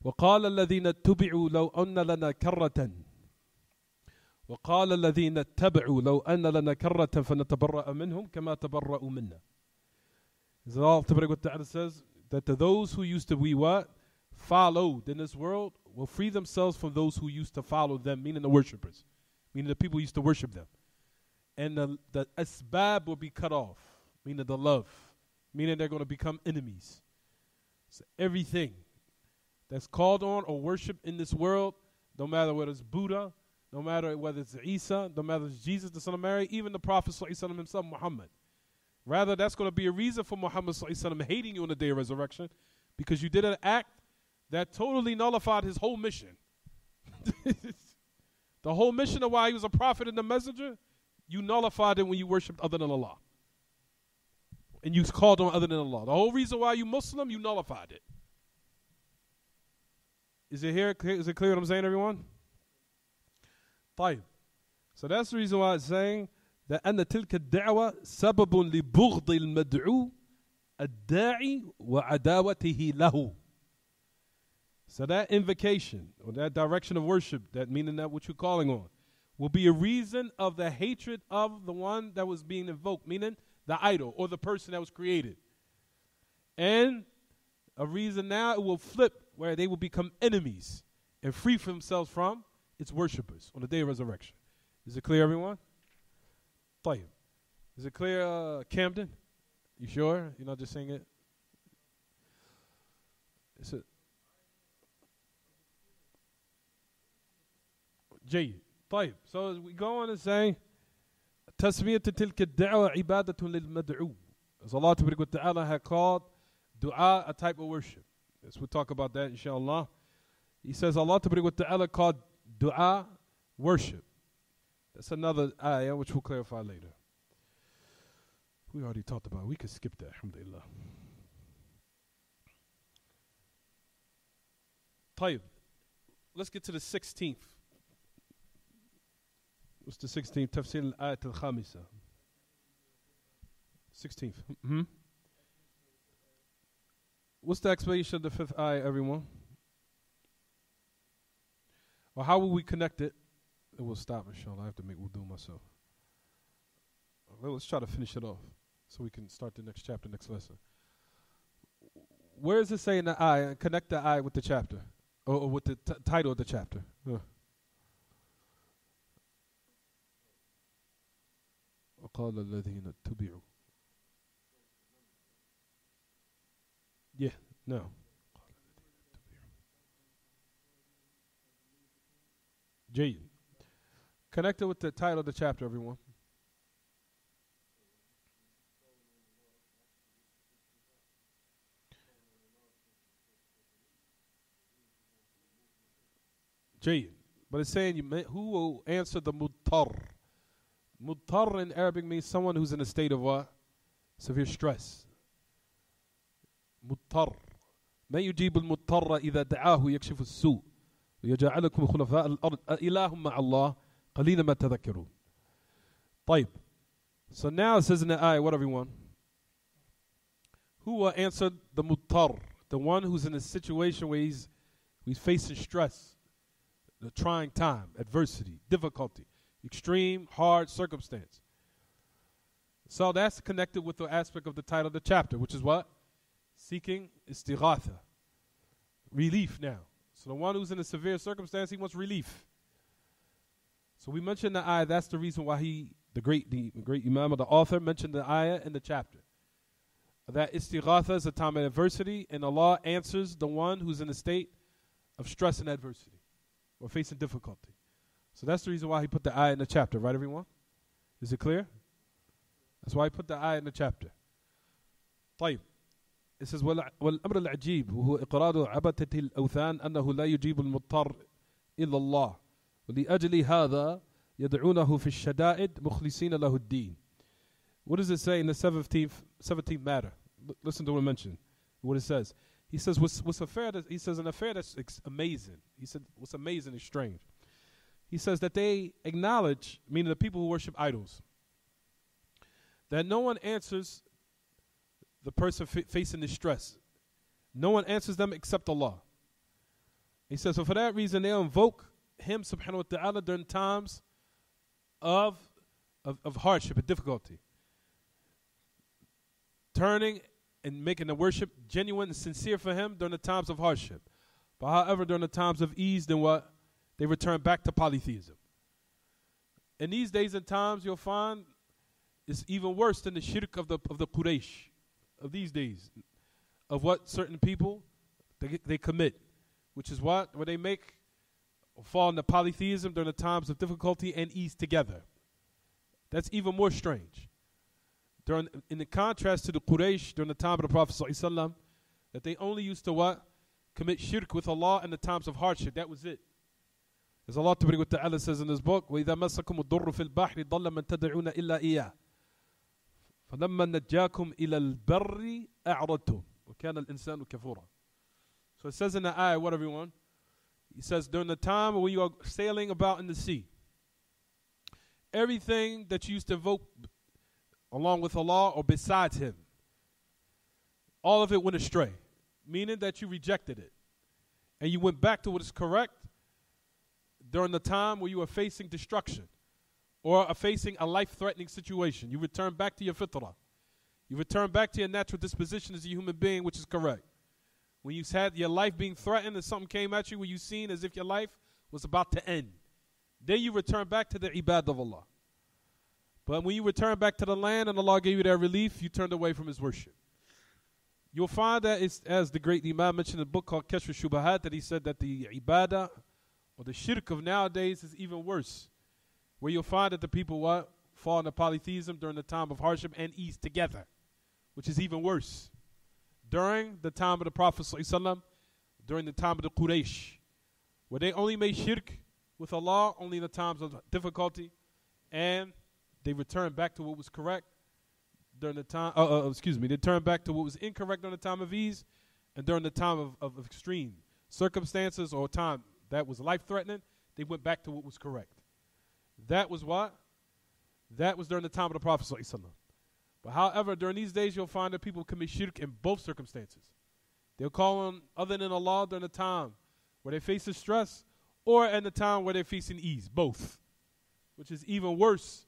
وقال الذين اتبعوا لو أن لنا كرة وقال الذين اتبعوا لو أن لنا كرة فنتبرأ منهم كما تبرأوا منا. As Allah Ta'ala says that to those who used to be what? Followed in this world will free themselves from those who used to follow them, meaning the worshippers, meaning the people who used to worship them. And the asbab will be cut off, meaning the love, meaning they're going to become enemies. So everything that's called on or worshipped in this world, no matter whether it's Buddha, no matter whether it's Isa, no matter it's Jesus, the son of Mary, even the Prophet ﷺ himself, Muhammad. Rather, that's going to be a reason for Muhammad ﷺ hating you on the day of resurrection, because you did an act that totally nullified his whole mission. The whole mission of why he was a prophet and a messenger, you nullified it when you worshipped other than Allah. And you called on other than Allah. The whole reason why you Muslim, you nullified it. Is it here? Is it clear what I'm saying, everyone? طيب. So that's the reason why it's saying that أن تلك الدعوة سبب لبغض المدعو الداعي وعداوته له. So that invocation or that direction of worship, that meaning that what you're calling on, will be a reason of the hatred of the one that was being invoked, meaning the idol or the person that was created. And a reason now it will flip where they will become enemies and free for themselves from its worshippers on the day of resurrection. Is it clear, everyone? طيب. Is it clear, Camden? You sure? You're not just saying it? Is it? جيد. طيب. So as we go on and say, تسمية تلك الدعوة عبادة للمدعو. As Allah Ta'ala had called dua a type of worship. Yes, we'll talk about that, inshallah. He says Allah Ta'ala called dua worship. That's another ayah which we'll clarify later. We already talked about it. We could skip that, alhamdulillah. طيب. Let's get to the 16th. What's the 16th? Tafsir al-ayat al-khamisa. 16th. Mm-hmm. What's the explanation of the 5th ayah, everyone? Or how will we connect it? It will stop, inshallah. I have to make wudu myself. Well, let's try to finish it off so we can start the next chapter, next lesson. Where does it say in the ayah? Connect the ayah with the chapter, or with the title of the chapter. وقال الذين اتبعوا. Yeah, no. Jade. Connect it with the title of the chapter, everyone. Jade. But it's saying who will answer the muttar. Muttar in Arabic means someone who's in a state of what? Severe stress. مضطر ما يجيب المضطر إذا دعاه يكشف السوء ويجعلكم خلفاء الأرض إله مع الله قليلا ما تذكرون. طيب. So now it says in the ayah, what everyone? Who will answer the muttar? The one who's in a situation where he's facing stress, the trying time, adversity, difficulty, extreme, hard circumstance. So that's connected with the aspect of the title of the chapter, which is what? Seeking istighatha. Relief now. So the one who's in a severe circumstance, he wants relief. So we mentioned the ayah. That's the reason why the great imam or the author mentioned the ayah in the chapter. That istighatha is a time of adversity, and Allah answers the one who's in a state of stress and adversity or facing difficulty. So that's the reason why he put the ayah in the chapter, right, everyone? Is it clear? That's why he put the ayah in the chapter. طيب. it says والأمر العجيب وهو إقرار عبدة الأوثان أنه لا يجيب المضطر إلا الله ولأجل هذا يدعونه في الشدائد مخلصين له الدين. What does it say in the 17th matter? Listen to what I mentioned. What it says. He says what's affair that, he says an affair that's amazing. He said what's amazing is strange. He says that they acknowledge, meaning the people who worship idols, that no one answers the person facing distress. No one answers them except Allah. He says, so for that reason, they invoke Him, subhanahu wa ta'ala, during times of hardship and difficulty. Turning and making the worship genuine and sincere for Him during the times of hardship. But however, during the times of ease, then what? They return back to polytheism. In these days and times, you'll find it's even worse than the shirk of the Quraysh of these days, of what certain people they commit, which is what? Where they make or fall into polytheism during the times of difficulty and ease together. That's even more strange. In the contrast to the Quraysh during the time of the Prophet ﷺ, that they only used to what? Commit shirk with Allah in the times of hardship. That was it. As Allah Ta'ala says in His book, وَإِذَا مَسَّكُمُ الضُّرُّ فِي الْبَحْرِ ضَلَّ مَنْ تَدْعُونَ إِلَّا إِيَّاهُ فَلَمَّا نَجَّاكُمْ إِلَى الْبَرِّ أَعْرَضْتُمْ وَكَانَ الْإِنسَانُ كَفُورًا. So it says in the ayah, what everyone? He says, during the time when you are sailing about in the sea, everything that you used to invoke along with Allah or besides Him, all of it went astray, meaning that you rejected it. And you went back to what is correct during the time where you were facing destruction or are facing a life-threatening situation. You return back to your fitrah. You return back to your natural disposition as a human being, which is correct. When you had your life being threatened and something came at you where you seen as if your life was about to end, then you return back to the ibad of Allah. But when you return back to the land and Allah gave you that relief, you turned away from His worship. You'll find that it's, as the great Imam mentioned in a book called Kashf al-Shubahat, that he said that the ibadah or the shirk of nowadays is even worse. Where you'll find that the people what? Fall into polytheism during the time of hardship and ease together, which is even worse. During the time of the Prophet ﷺ, during the time of the Quraysh, where they only made shirk with Allah only in the times of difficulty, and they returned back to what was correct during the time, they turned back to what was incorrect during the time of ease, and during the time of extreme circumstances or time that was life-threatening, they went back to what was correct. That was what? That was during the time of the Prophet ﷺ. But however, during these days, you'll find that people commit shirk in both circumstances. They'll call on other than Allah during the time where they face stress or in the time where they're facing ease, both, which is even worse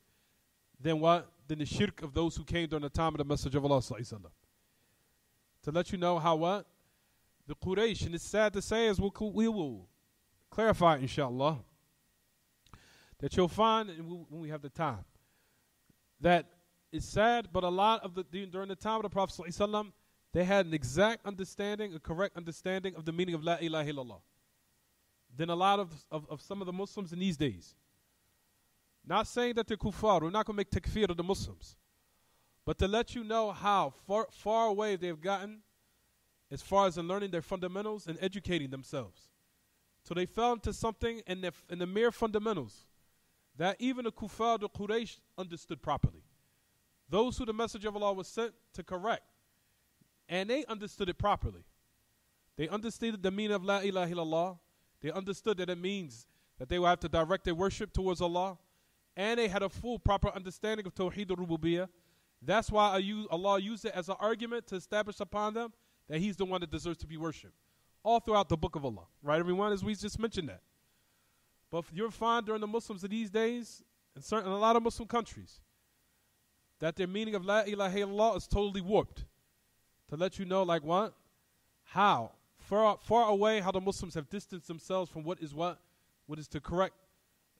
than what? Than the shirk of those who came during the time of the Messenger of Allah ﷺ. To let you know how what? The Quraysh, and it's sad to say, as we will clarify, inshallah, that you'll find when we have the time, that it's sad, but a lot of during the time of the Prophet ﷺ, they had an exact understanding, a correct understanding of the meaning of La ilaha illallah than a lot of some of the Muslims in these days. Not saying that they're kuffar, we're not going to make takfir of the Muslims, but to let you know how far away they've gotten as far as in learning their fundamentals and educating themselves. So they fell into something in the mere fundamentals that even the kuffar, the Quraysh, understood properly. Those who the Messenger of Allah was sent to correct, and they understood it properly. They understood the meaning of La ilaha illallah. They understood that it means that they will have to direct their worship towards Allah, and they had a full, proper understanding of Tawheed al-Rububiyyah. That's why Allah used it as an argument to establish upon them that He's the one that deserves to be worshipped. All throughout the book of Allah. Right, everyone? As we just mentioned that. But you'll find during the Muslims of these days, in a lot of Muslim countries, that their meaning of La ilaha illallah is totally warped. To let you know, like what? How? Far away, how the Muslims have distanced themselves from what is the correct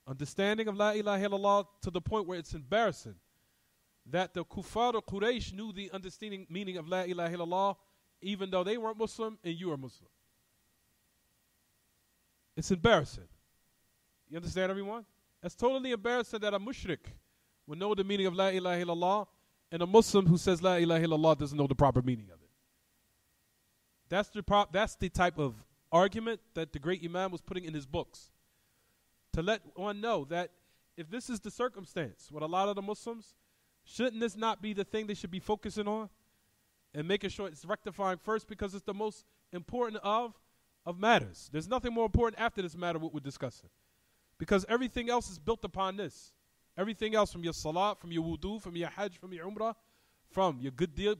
understanding of La ilaha illallah, to the point where it's embarrassing that the kuffar or Quraysh knew the understanding meaning of La ilaha illallah, even though they weren't Muslim and you are Muslim. It's embarrassing. You understand, everyone? It's totally embarrassing that a mushrik would know the meaning of La ilaha illallah and a Muslim who says La ilaha illallah doesn't know the proper meaning of it. That's the type of argument that the great Imam was putting in his books, to let one know that if this is the circumstance with a lot of the Muslims, shouldn't this not be the thing they should be focusing on and making sure it's rectifying first, because it's the most important of matters. There's nothing more important after this matter what we're discussing, because everything else is built upon this. Everything else, from your salat, from your wudu, from your hajj, from your umrah, from your good deal,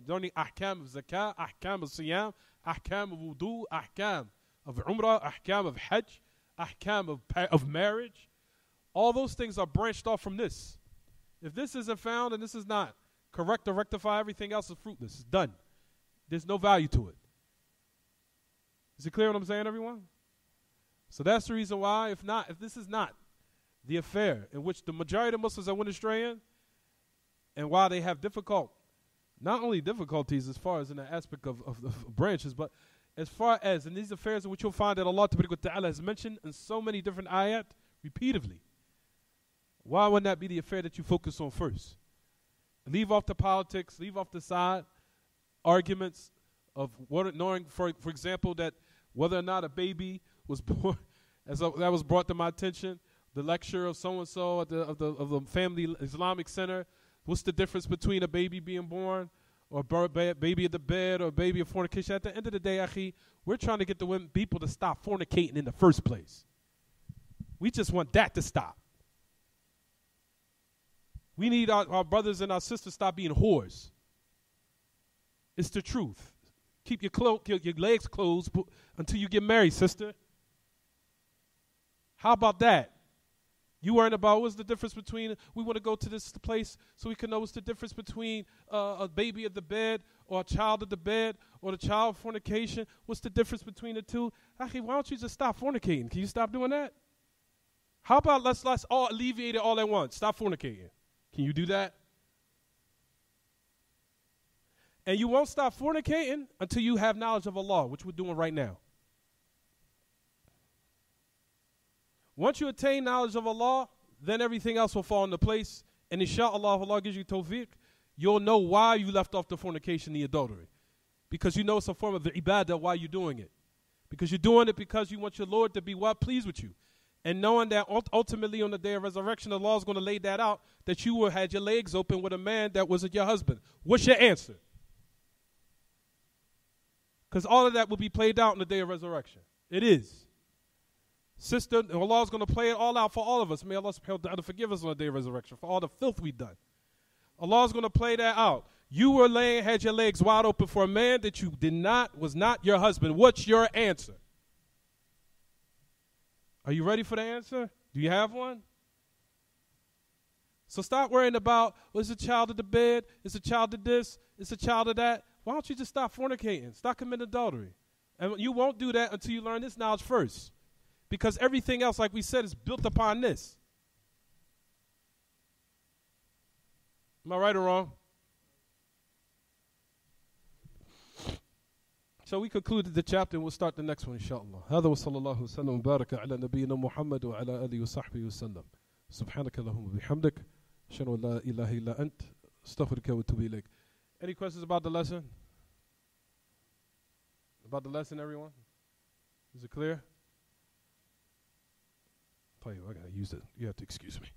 learning ahkam of zakah, ahkam of siyam, ahkam of wudu, ahkam of umrah, ahkam of hajj, ahkam of marriage. All those things are branched off from this. If this isn't found and this is not correct or rectify, everything else is fruitless. It's done. There's no value to it. Is it clear what I'm saying, everyone? So that's the reason why, if this is not the affair in which the majority of Muslims are went astray in, and why they have not only difficulties as far as in the aspect of branches, but as far as in these affairs in which you'll find that Allah Ta'ala has mentioned in so many different ayat repeatedly, why wouldn't that be the affair that you focus on first? Leave off the politics, leave off the side arguments of knowing, for example, that whether or not a baby was born, that was brought to my attention, the lecture of so-and-so of the Family Islamic Center. What's the difference between a baby being born or a baby at the bed or a baby of fornication? At the end of the day, akhi, we're trying to get the people to stop fornicating in the first place. We just want that to stop. We need our brothers and our sisters to stop being whores. It's the truth. Keep your legs closed until you get married, sister. How about that? You worrying about what's the difference between, we want to go to this place so we can know what's the difference between a baby at the bed or a child at the bed or the child of fornication. What's the difference between the two? Akhi, why don't you just stop fornicating? Can you stop doing that? How about let's all alleviate it all at once. Stop fornicating. Can you do that? And you won't stop fornicating until you have knowledge of Allah, which we're doing right now. Once you attain knowledge of Allah, then everything else will fall into place. And inshallah, if Allah gives you tawfiq, you'll know why you left off the fornication, the adultery. Because you know it's a form of the ibadah why you're doing it. Because you're doing it because you want your Lord to be pleased with you. And knowing that ultimately on the day of resurrection, Allah is going to lay that out, that you had your legs open with a man that wasn't your husband. What's your answer? Because all of that will be played out on the day of resurrection. It is. Sister, Allah is going to play it all out for all of us. May Allah subhanahu wa ta'ala forgive us on the day of resurrection for all the filth we've done. Allah is going to play that out. You had your legs wide open for a man that you was not your husband. What's your answer? Are you ready for the answer? Do you have one? So stop worrying about, is a child at the bed? Is a child of this? Is a child of that? Why don't you just stop fornicating? Stop committing adultery. And you won't do that until you learn this knowledge first. Because everything else, like we said, is built upon this. Am I right or wrong? So we concluded the chapter and we'll start the next one, inshallah. هذا وصلى الله وسلم وبارك على نبينا محمد وعلى آله وصحبه وسلم. سبحانك اللهم وبحمدك أشهد أن لا إله إلا أنت أستغفرك وأتوب إليك. Any questions about the lesson? About the lesson, everyone? Is it clear? I gotta use it. You have to excuse me.